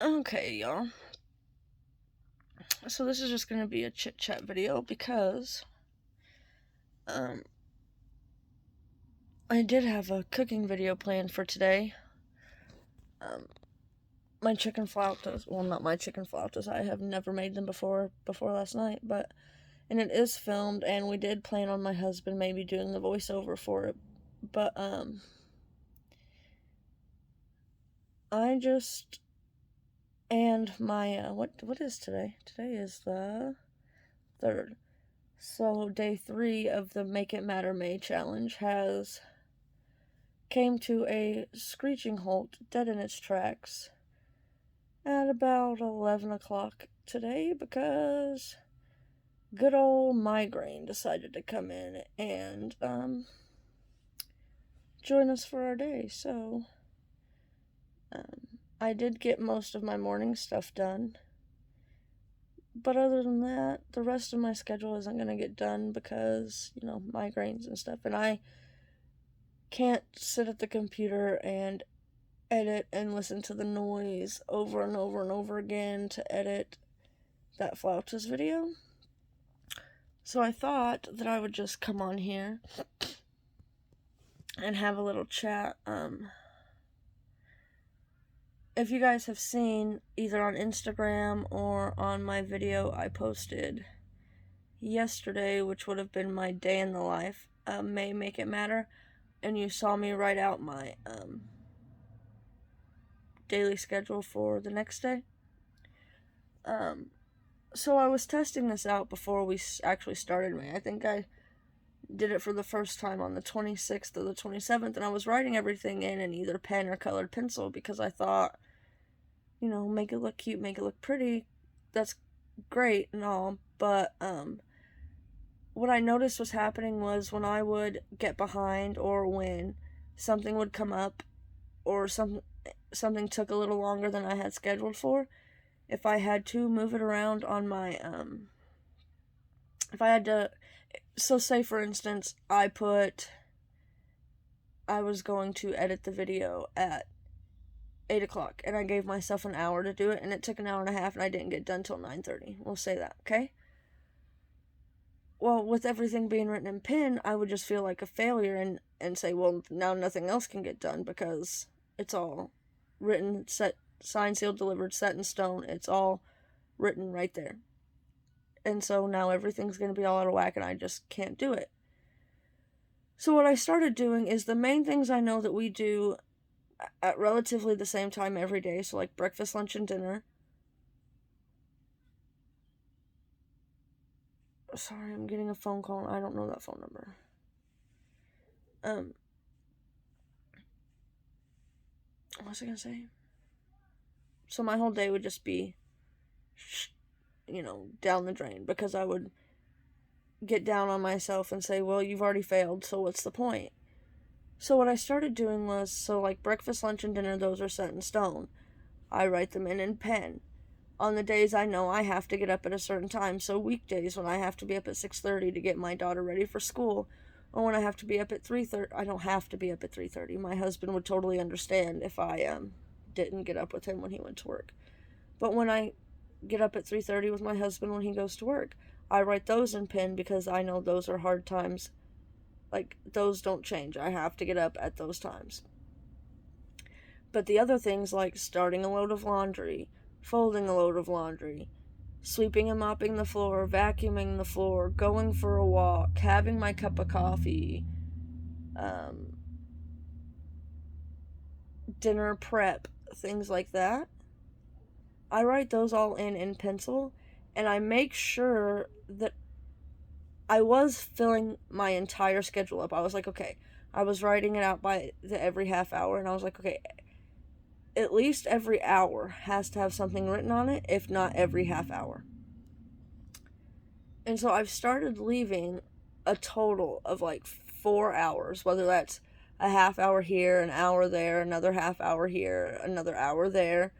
Okay, y'all. So this is just gonna be a chit chat video because um I did have a cooking video planned for today. Um my chicken flautas, well, not my chicken flautas. I have never made them before last night, and it is filmed, and we did plan on my husband maybe doing the voiceover for it. But I just and my what is today? Today is the 3rd. So day 3 of the Make It Matter May challenge has came to a screeching halt, dead in its tracks, at about 11 o'clock today because good old migraine decided to come in and join us for our day. So I did get most of my morning stuff done, but other than that, the rest of my schedule isn't going to get done because, migraines and stuff, and I can't sit at the computer and edit and listen to the noise over and over and over again to edit that flautas video. So I thought that I would just come on here and have a little chat. If you guys have seen either on Instagram or on my video I posted yesterday, which would have been my day in the life, May Make It Matter, and you saw me write out my daily schedule for the next day. So I was testing this out before we actually started May. I think I did it for the first time on the 26th or the 27th, and I was writing everything in either pen or colored pencil because I thought, make it look cute, make it look pretty. That's great and all, but what I noticed was happening was when I would get behind or when something would come up or something took a little longer than I had scheduled for, if I had to move it around on my if I had to, so say for instance I was going to edit the video at 8 o'clock and I gave myself an hour to do it, and it took an hour and a half and I didn't get done till 9:30. We'll say that, okay? Well, with everything being written in pen, I would just feel like a failure and say, well, now nothing else can get done because it's all written, set, signed, sealed, delivered, set in stone. It's all written right there. And so now everything's going to be all out of whack and I just can't do it. So what I started doing is the main things I know that we do at relatively the same time every day, so like breakfast, lunch, and dinner. Sorry, I'm getting a phone call and I don't know that phone number. What was I gonna say? So my whole day would just be, down the drain because I would get down on myself and say, well, you've already failed, so what's the point? So what I started doing was, so like breakfast, lunch, and dinner, those are set in stone. I write them in pen. On the days I know I have to get up at a certain time, so weekdays when I have to be up at 6:30 to get my daughter ready for school, or when I have to be up at 3:30, I don't have to be up at 3:30. My husband would totally understand if I didn't get up with him when he went to work. But when I get up at 3:30 with my husband when he goes to work, I write those in pen because I know those are hard times. Like, those don't change. I have to get up at those times. But the other things, like starting a load of laundry, folding a load of laundry, sweeping and mopping the floor, vacuuming the floor, going for a walk, having my cup of coffee, dinner prep, things like that, I write those all in pencil, and I make sure that I was filling my entire schedule up. I was like, okay, I was writing it out by the every half hour, and I was like, okay, at least every hour has to have something written on it, if not every half hour. And so I've started leaving a total of like 4 hours, whether that's a half hour here, an hour there, another half hour here, another hour there,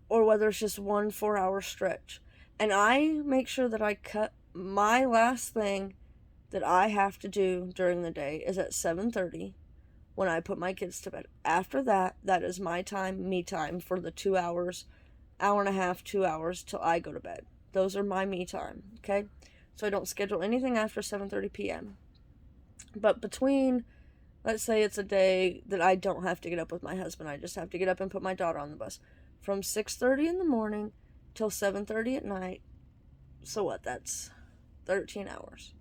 or whether it's just 1 4 hour stretch. And I make sure that I cut my last thing that I have to do during the day is at 7:30 when I put my kids to bed. After that, that is my time, me time, for the 2 hours hour and a half, 2 hours till I go to bed. Those are my me time, okay? So I don't schedule anything after 7:30 p.m. But between, let's say it's a day that I don't have to get up with my husband, I just have to get up and put my daughter on the bus. From 6:30 in the morning till 7:30 at night, so what, that's 13 hours.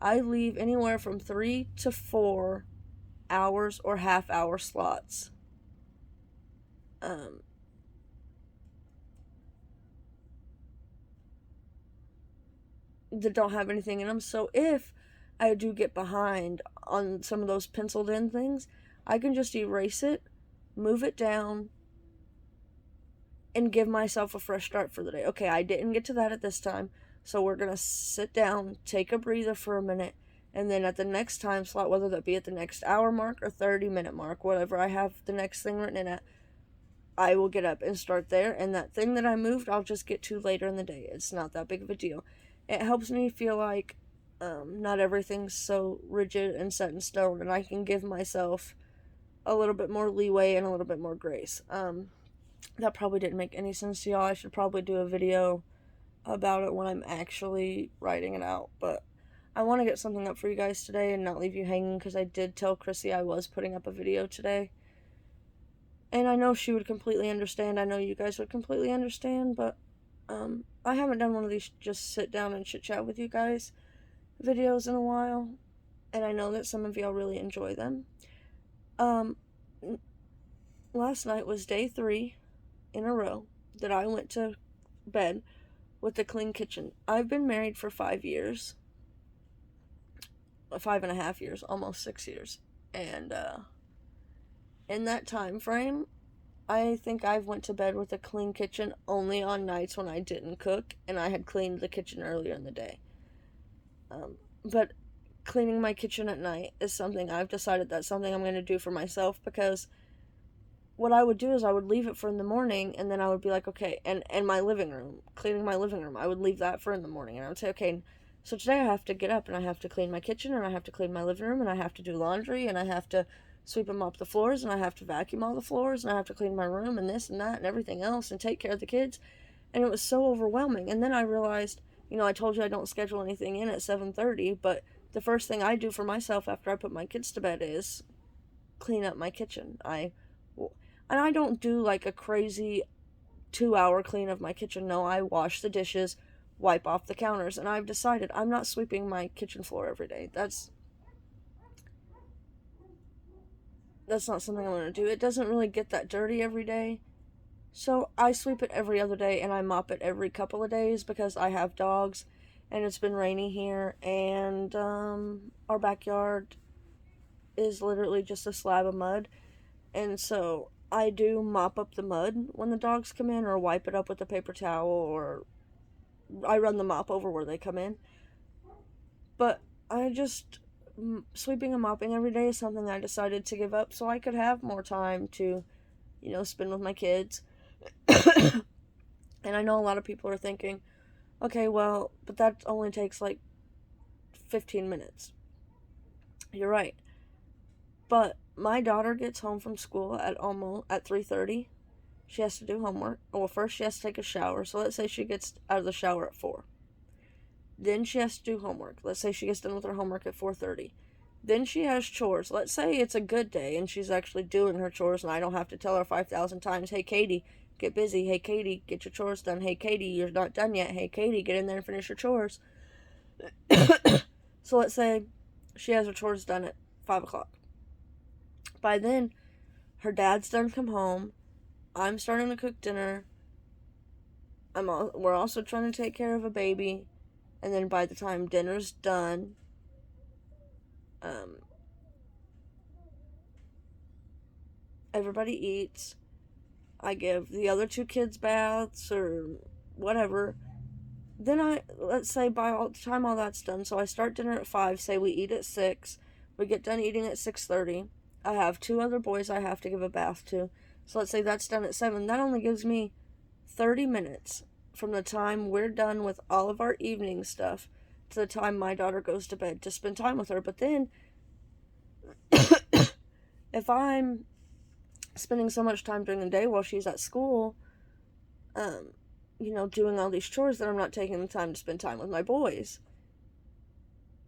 I leave anywhere from 3 to 4 hours or half-hour slots that don't have anything in them. So if I do get behind on some of those penciled in things, I can just erase it, move it down, and give myself a fresh start for the day. Okay, I didn't get to that at this time, so we're going to sit down, take a breather for a minute, and then at the next time slot, whether that be at the next hour mark or 30-minute mark, whatever I have the next thing written in at, I will get up and start there, and that thing that I moved, I'll just get to later in the day. It's not that big of a deal. It helps me feel like not everything's so rigid and set in stone, and I can give myself a little bit more leeway and a little bit more grace. That probably didn't make any sense to y'all. I should probably do a video about it when I'm actually writing it out, but I want to get something up for you guys today and not leave you hanging, because I did tell Chrissy I was putting up a video today. And I know she would completely understand. I know you guys would completely understand, but I haven't done one of these just sit down and chit chat with you guys videos in a while, and I know that some of y'all really enjoy them. Last night was day 3 in a row that I went to bed with a clean kitchen. I've been married for 5 years, 5.5 years, almost 6 years, and in that time frame, I think I've went to bed with a clean kitchen only on nights when I didn't cook and I had cleaned the kitchen earlier in the day. But cleaning my kitchen at night is something I've decided that's something I'm going to do for myself, because what I would do is I would leave it for in the morning, and then I would be like, okay, and my living room, cleaning my living room, I would leave that for in the morning, and I would say, okay, so today I have to get up and I have to clean my kitchen, and I have to clean my living room, and I have to do laundry, and I have to sweep and mop the floors, and I have to vacuum all the floors, and I have to clean my room, and this and that and everything else, and take care of the kids. And it was so overwhelming. And then I realized, I told you I don't schedule anything in at 7:30, but the first thing I do for myself after I put my kids to bed is clean up my kitchen. And I don't do like a crazy 2-hour clean of my kitchen. No, I wash the dishes, wipe off the counters, and I've decided I'm not sweeping my kitchen floor every day. That's not something I'm going to do. It doesn't really get that dirty every day. So I sweep it every other day, and I mop it every couple of days, because I have dogs, and it's been rainy here, and our backyard is literally just a slab of mud. And so I do mop up the mud when the dogs come in, or wipe it up with a paper towel, or I run the mop over where they come in. But sweeping and mopping every day is something I decided to give up so I could have more time to, spend with my kids. And I know a lot of people are thinking, okay, well, but that only takes like 15 minutes. You're right. But my daughter gets home from school at 3:30. She has to do homework. Well, first she has to take a shower. So let's say she gets out of the shower at 4. Then she has to do homework. Let's say she gets done with her homework at 4:30. Then she has chores. Let's say it's a good day and she's actually doing her chores, and I don't have to tell her 5,000 times, hey, Katie, get busy. Hey, Katie, get your chores done. Hey, Katie, you're not done yet. Hey, Katie, get in there and finish your chores. So let's say she has her chores done at 5 o'clock. By then, her dad's done come home. I'm starting to cook dinner. We're also trying to take care of a baby. And then by the time dinner's done, everybody eats. I give the other 2 kids baths or whatever. Then let's say by the time all that's done, so I start dinner at 5, say we eat at 6, we get done eating at 6:30. I have 2 other boys I have to give a bath to. So let's say that's done at 7. That only gives me 30 minutes from the time we're done with all of our evening stuff to the time my daughter goes to bed to spend time with her. But then, if I'm spending so much time during the day while she's at school, um, doing all these chores that I'm not taking the time to spend time with my boys.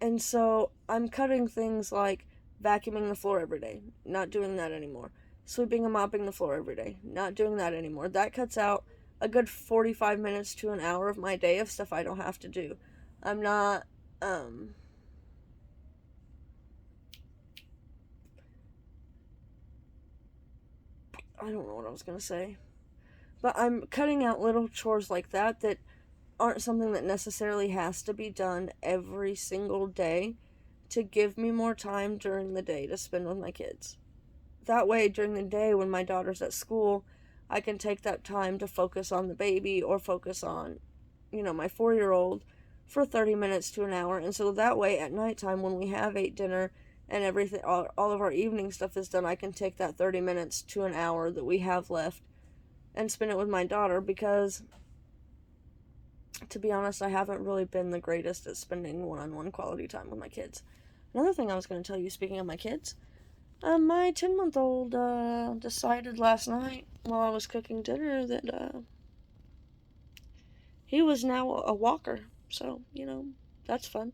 And so I'm cutting things like vacuuming the floor every day, not doing that anymore. Sweeping and mopping the floor every day, not doing that anymore. That cuts out a good 45 minutes to an hour of my day of stuff I don't have to do. I'm not, I don't know what I was going to say. But I'm cutting out little chores like that aren't something that necessarily has to be done every single day to give me more time during the day to spend with my kids. That way, during the day when my daughter's at school, I can take that time to focus on the baby or focus on, my 4-year-old for 30 minutes to an hour. And so that way, at nighttime, when we have ate dinner and everything, all of our evening stuff is done, I can take that 30 minutes to an hour that we have left and spend it with my daughter, because to be honest, I haven't really been the greatest at spending one-on-one quality time with my kids. Another thing I was going to tell you, speaking of my kids, my 10-month-old decided last night while I was cooking dinner that he was now a walker. So, that's fun.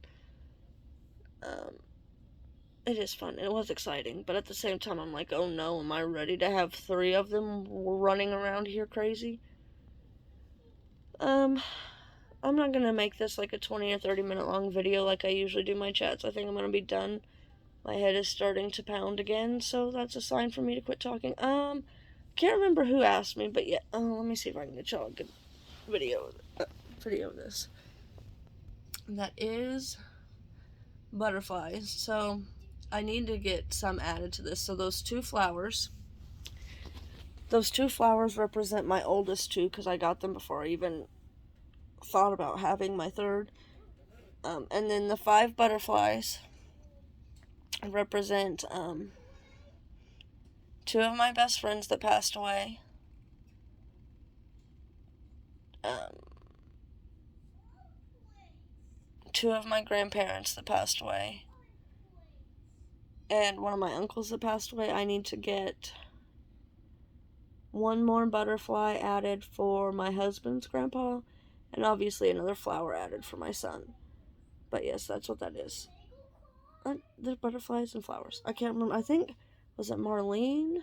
It is fun. It was exciting. But at the same time, I'm like, oh no, am I ready to have 3 of them running around here crazy? I'm not going to make this like a 20 or 30 minute long video like I usually do my chats. I think I'm going to be done. My head is starting to pound again, so that's a sign for me to quit talking. Can't remember who asked me, but yeah, let me see if I can get y'all a good video of this. That is butterflies. So I need to get some added to this. So those two flowers represent my oldest 2 because I got them before I even thought about having my 3rd. And then the 5 butterflies represent 2 of my best friends that passed away. 2 of my grandparents that passed away, and 1 of my uncles that passed away. I need to get 1 more butterfly added for my husband's grandpa, and obviously another flower added for my son. But yes, that's what that is. They're butterflies and flowers. I can't remember. I think, was it Marlene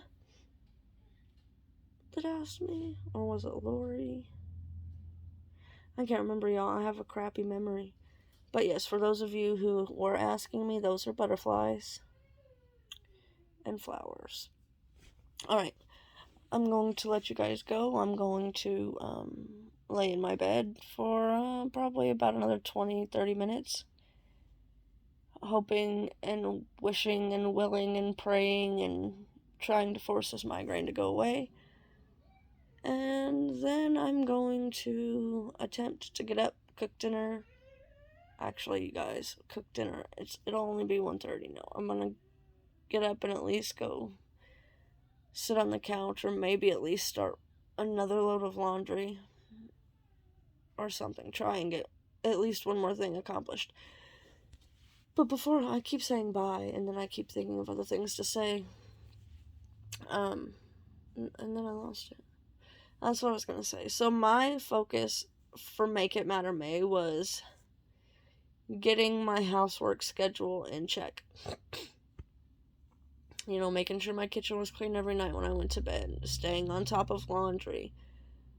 that asked me? Or was it Lori? I can't remember, y'all. I have a crappy memory. But yes, for those of you who were asking me, those are butterflies and flowers. Alright, I'm going to let you guys go. I'm going to lay in my bed for probably about another 20-30 minutes. Hoping and wishing and willing and praying and trying to force this migraine to go away. And then I'm going to attempt to get up, cook dinner. Actually, you guys, cook dinner. It'll only be 1:30 now. I'm gonna get up and at least go sit on the couch, or maybe at least start another load of laundry or something. Try and get at least 1 more thing accomplished. But before, I keep saying bye, and then I keep thinking of other things to say. And then I lost it. That's what I was gonna say. So my focus for Make It Matter May was getting my housework schedule in check. Making sure my kitchen was clean every night when I went to bed, staying on top of laundry,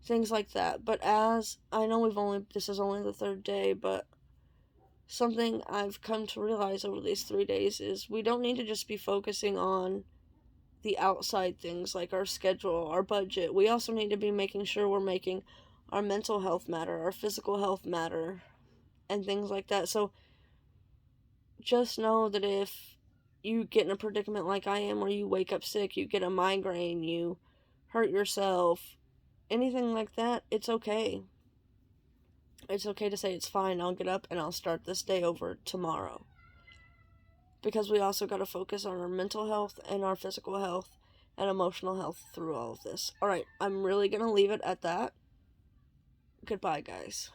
things like that. But as I know, this is only the 3rd day, but something I've come to realize over these 3 days is we don't need to just be focusing on the outside things like our schedule, our budget. We also need to be making sure we're making our mental health matter, our physical health matter, and things like that. So just know that if you get in a predicament like I am, where you wake up sick, you get a migraine, you hurt yourself, anything like that, it's okay. It's okay to say, it's fine, I'll get up and I'll start this day over tomorrow. Because we also got to focus on our mental health and our physical health and emotional health through all of this. Alright, I'm really going to leave it at that. Goodbye, guys.